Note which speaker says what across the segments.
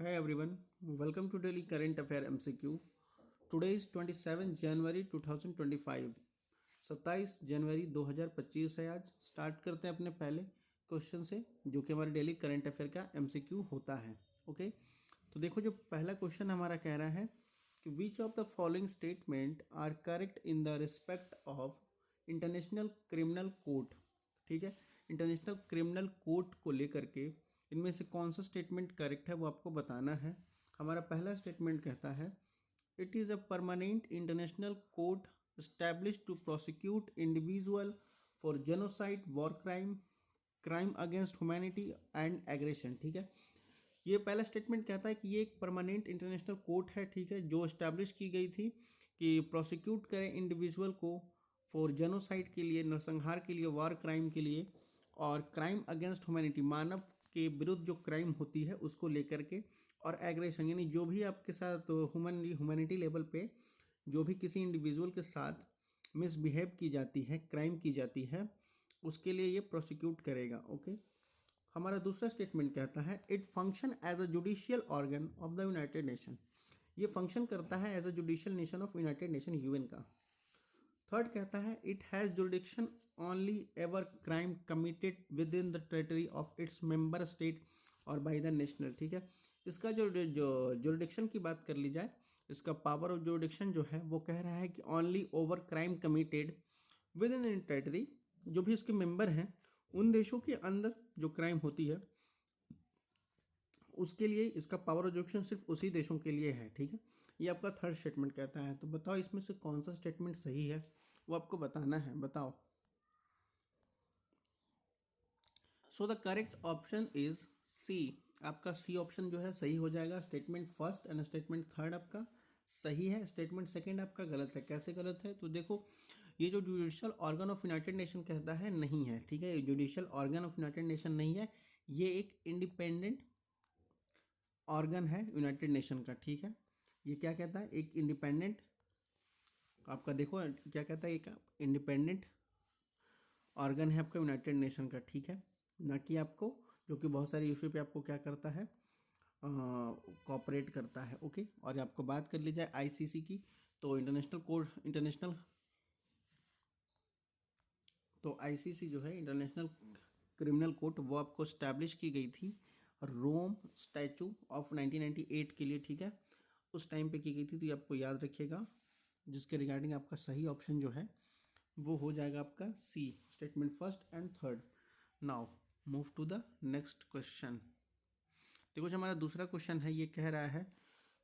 Speaker 1: Hi everyone, welcome to Daily Current Affair MCQ. Today is 27 January 2025. 27 जनवरी 2025 है आज। Start करते हैं अपने पहले क्वेश्चन से जो कि हमारे डेली करंट अफेयर का MCQ होता है। ओके, तो देखो जो पहला क्वेश्चन हमारा कह रहा है कि which of the following statement are correct in the respect of international criminal court. ठीक है, इंटरनेशनल क्रिमिनल कोर्ट को लेकर के इनमें से कौन सा स्टेटमेंट करेक्ट है वो आपको बताना है। हमारा पहला स्टेटमेंट कहता है it is a permanent international court established to prosecute individual for genocide, war crime, crime against humanity and aggression। ठीक है, ये पहला स्टेटमेंट कहता है कि ये एक परमानेंट इंटरनेशनल कोर्ट है, ठीक है, जो इस्टेब्लिश की गई थी कि प्रोसिक्यूट करें इंडिविजुअल को फॉर जेनोसाइड के लिए, नरसंहार के लिए, वार क्राइम के लिए और क्राइम अगेंस्ट ह्यूमैनिटी, मानव के विरुद्ध जो क्राइम होती है उसको लेकर के, और एग्रेशन यानी जो भी आपके साथ ह्यूमैनिटी लेवल पे जो भी किसी इंडिविजुअल के साथ मिसबिहेव की जाती है, क्राइम की जाती है, उसके लिए ये प्रोसिक्यूट करेगा। ओके, हमारा दूसरा स्टेटमेंट कहता है it function as a judicial organ of the United Nation. ये फंक्शन करता है as a judicial nation of United Nation, UN का। थर्ड कहता है it has jurisdiction only ever crime committed within the territory of its member state और by the national. ठीक है, इसका जो जुरिडिक्शन की बात कर ली जाए, इसका पावर ऑफ जुरिडिक्शन जो है वो कह रहा है कि only over crime committed with in territory, जो भी इसके मेंबर हैं उन देशों के अंदर जो क्राइम होती है उसके लिए इसका पावर ऑफ जुरिडिक्शन सिर्फ उसी देशों के लिए है। ठीक है, ये आपका थर्ड स्टेटमेंट कहता है। तो बताओ इसमें से कौन सा स्टेटमेंट सही है वो आपको बताना है, बताओ। So the correct option is C. आपका सी ऑप्शन जो है सही हो जाएगा। Statement first and statement third आपका सही है, स्टेटमेंट सेकंड आपका गलत है। कैसे गलत है? तो देखो, ये जो judicial organ of United nation कहता है नहीं है। ठीक है, ये judicial organ of United nation नहीं है, ये एक इंडिपेंडेंट ऑर्गन है यूनाइटेड नेशन का। ठीक है, ये क्या कहता है, एक इंडिपेंडेंट, आपका देखो क्या कहता है, एक इंडिपेंडेंट ऑर्गन है आपका यूनाइटेड नेशन का। ठीक है, ना कि आपको जो कि बहुत सारे इशू पे आपको क्या करता है, कॉपरेट करता है। ओके, और आपको बात कर ली जाए आईसीसी की, तो आईसीसी जो है इंटरनेशनल क्रिमिनल कोर्ट, वो आपको स्टैब्लिश की गई थी रोम स्टैचू ऑफ 1998 के लिए। ठीक है, उस टाइम पे की गई थी, तो ये आपको याद रखिएगा, जिसके रिगार्डिंग आपका सही ऑप्शन जो है वो हो जाएगा आपका C, statement first and third. Now move to the next question. देखो जो हमारा दूसरा क्वेश्चन है ये कह रहा है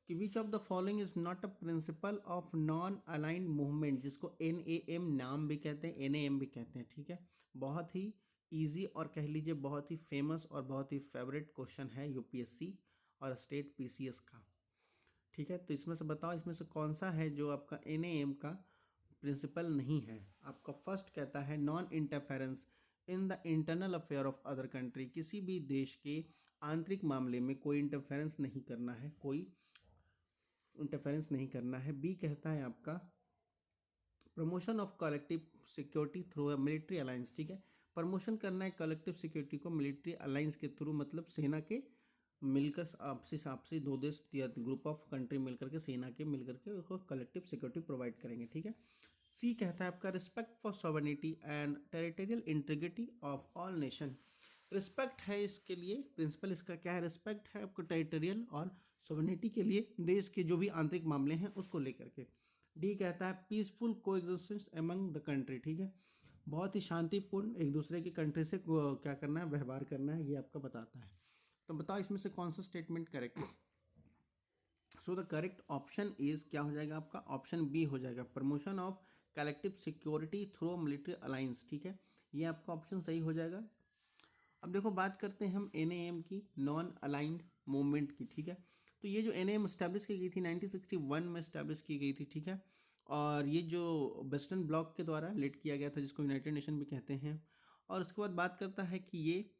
Speaker 1: कि which of the following is not a principle of non aligned movement, जिसको NAM नाम भी कहते हैं, NAM भी कहते हैं। ठीक है, बहुत ही इजी और कह लीजिए बहुत ही फेमस और बहुत ही फेवरेट क्वेश्चन है यूपीएससी और स्टेट PCS का। ठीक है, तो इसमें से बताओ इसमें से कौन सा है जो आपका NAM का प्रिंसिपल नहीं है। आपका फर्स्ट कहता है non interference in the internal affair of other country, किसी भी देश के आंतरिक मामले में कोई इंटरफेरेंस नहीं करना है, कोई इंटरफेरेंस नहीं करना है। बी कहता है आपका promotion of collective security through a military alliance. ठीक है, प्रमोशन करना है कलेक्टिव सिक्योरिटी को मिलिट्री अलायंस के थ्रू, मतलब सेना के मिलकर आपसी दो देश या ग्रुप ऑफ कंट्री मिलकर के, सेना के मिलकर के उसको कलेक्टिव सिक्योरिटी प्रोवाइड करेंगे। ठीक है, सी कहता है आपका respect for sovereignty and territorial integrity of all nation. Respect है इसके लिए, प्रिंसिपल इसका क्या है, रिस्पेक्ट है आपको टेरिटोरियल और सॉवरेनिटी के लिए, देश के जो भी आंतरिक मामले हैं उसको लेकर के। डी कहता है peaceful coexistence among the country. ठीक है, बहुत ही शांतिपूर्ण एक दूसरे की कंट्री से क्या करना है, व्यवहार करना है, ये आपका बताता है। तो बताओ इसमें से कौन सा स्टेटमेंट करेक्ट है। सो द करेक्ट ऑप्शन इज क्या हो जाएगा आपका, ऑप्शन बी हो जाएगा, promotion of collective security through military alliance. ठीक है, ये आपका ऑप्शन सही हो जाएगा। अब देखो बात करते हैं हम NAM की, नॉन अलाइंड मूवमेंट की। ठीक है, तो ये जो NAM स्टैब्लिश की गई थी 1961 में स्टैब्लिश की गई थी। ठीक है, और ये जो वेस्टर्न ब्लॉक के द्वारा लीड किया गया था, जिसको यूनाइटेड नेशन भी कहते हैं। और उसके बाद बात करता है कि ये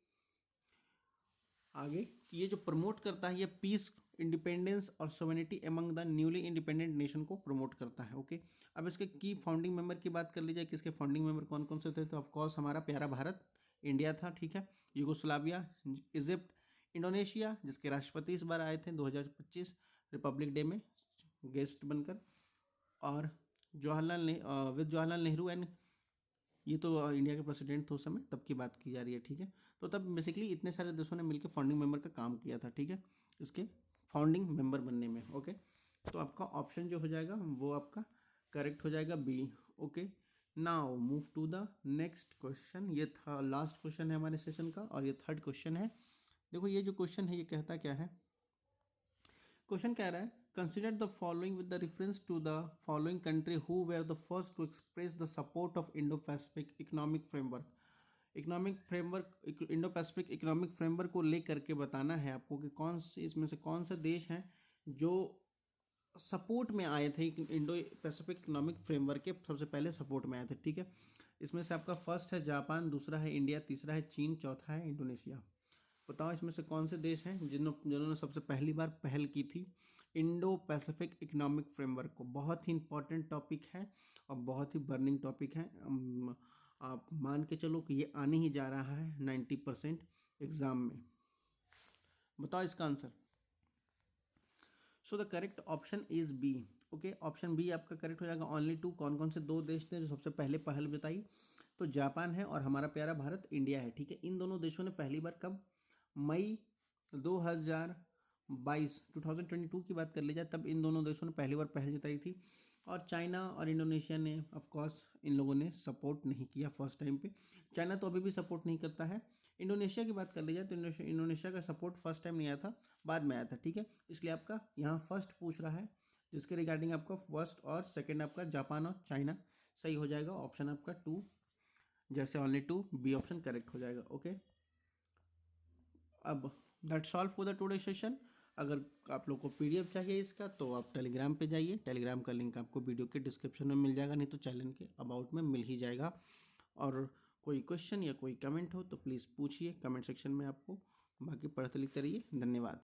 Speaker 1: आगे कि ये जो प्रमोट करता है, ये पीस, इंडिपेंडेंस और sovereignty among the newly independent nation को प्रमोट करता है। ओके, अब इसके की फाउंडिंग मेंबर की बात कर ली जाए, किसके फाउंडिंग मेंबर कौन कौन से थे, तो ऑफकोर्स हमारा प्यारा भारत, इंडिया था। ठीक है, यूगोस्लाविया, इजिप्ट, इंडोनेशिया, जिसके राष्ट्रपति इस बार आए थे 2025 रिपब्लिक डे में गेस्ट बनकर, और जवाहरलाल नेहरू एंड, ये तो इंडिया के प्रेसिडेंट थे उस समय, तब की बात की जा रही है, ठीक है। तो तब बेसिकली इतने सारे देशों ने मिलकर फाउंडिंग मेंबर का काम किया था, ठीक है, इसके फाउंडिंग मेंबर बनने में। ओके, तो आपका ऑप्शन जो हो जाएगा वो आपका करेक्ट हो जाएगा B. Okay, now move to the next question. ये था लास्ट क्वेश्चन है हमारे सेशन का, और ये थर्ड क्वेश्चन है। देखो ये जो क्वेश्चन है ये कहता क्या है, क्वेश्चन कह रहा है consider the following with the reference to the following country who were the first to express the support of Indo Pacific economic framework. Indo Pacific economic framework को लेकर के बताना है आपको कि कौन से इसमें से कौन से देश हैं जो सपोर्ट में आए थे इंडो पैसिफिक इकोनॉमिक फ्रेमवर्क के, सबसे पहले सपोर्ट में आए थे, ठीक है। इसमें से आपका फर्स्ट है जापान, दूसरा है इंडिया, तीसरा है चीन, चौथा है इंडोनेशिया। बताओ इसमें से कौन से देश हैं जिन्होंने सबसे पहली बार पहल की थी इंडो पैसिफिक इकोनॉमिक फ्रेमवर्क को। बहुत ही इंपॉर्टेंट टॉपिक है और बहुत ही बर्निंग टॉपिक है। आप मान के चलो कि ये आने ही जा रहा है 90% एग्जाम में। बताओ इसका answer. So the correct option is B. Okay, option B आपका करेक्ट हो जाएगा। ओनली टू, कौन कौन से दो देश थे जो सबसे पहले पहल बताई, तो जापान है और हमारा प्यारा भारत इंडिया है, ठीक है। इन दोनों देशों ने पहली बार कब, मई 2022 की बात कर ली जाए, तब इन दोनों देशों ने पहली बार पहल जताई थी। और चाइना और इंडोनेशिया ने ऑफ कोर्स इन लोगों ने सपोर्ट नहीं किया फर्स्ट टाइम पे। चाइना तो अभी भी सपोर्ट नहीं करता है। इंडोनेशिया की बात कर ली जाए तो इंडोनेशिया का सपोर्ट फर्स्ट टाइम नहीं आया था, बाद में आया था, ठीक है। इसलिए आपका यहाँ फर्स्ट पूछ रहा है, जिसके रिगार्डिंग आपका फर्स्ट और सेकेंड आपका जापान और चाइना सही हो जाएगा। ऑप्शन आपका 2, जैसे ओनली 2, बी ऑप्शन करेक्ट हो जाएगा। ओके, अब that's all for the today session. अगर आप लोग को पीडीएफ चाहिए इसका तो आप टेलीग्राम पे जाइए, टेलीग्राम का लिंक आपको वीडियो के डिस्क्रिप्शन में मिल जाएगा, नहीं तो चैनल के अबाउट में मिल ही जाएगा। और कोई क्वेश्चन या कोई कमेंट हो तो प्लीज़ पूछिए कमेंट सेक्शन में आपको, बाकी पढ़ते लिखते रहिए। धन्यवाद।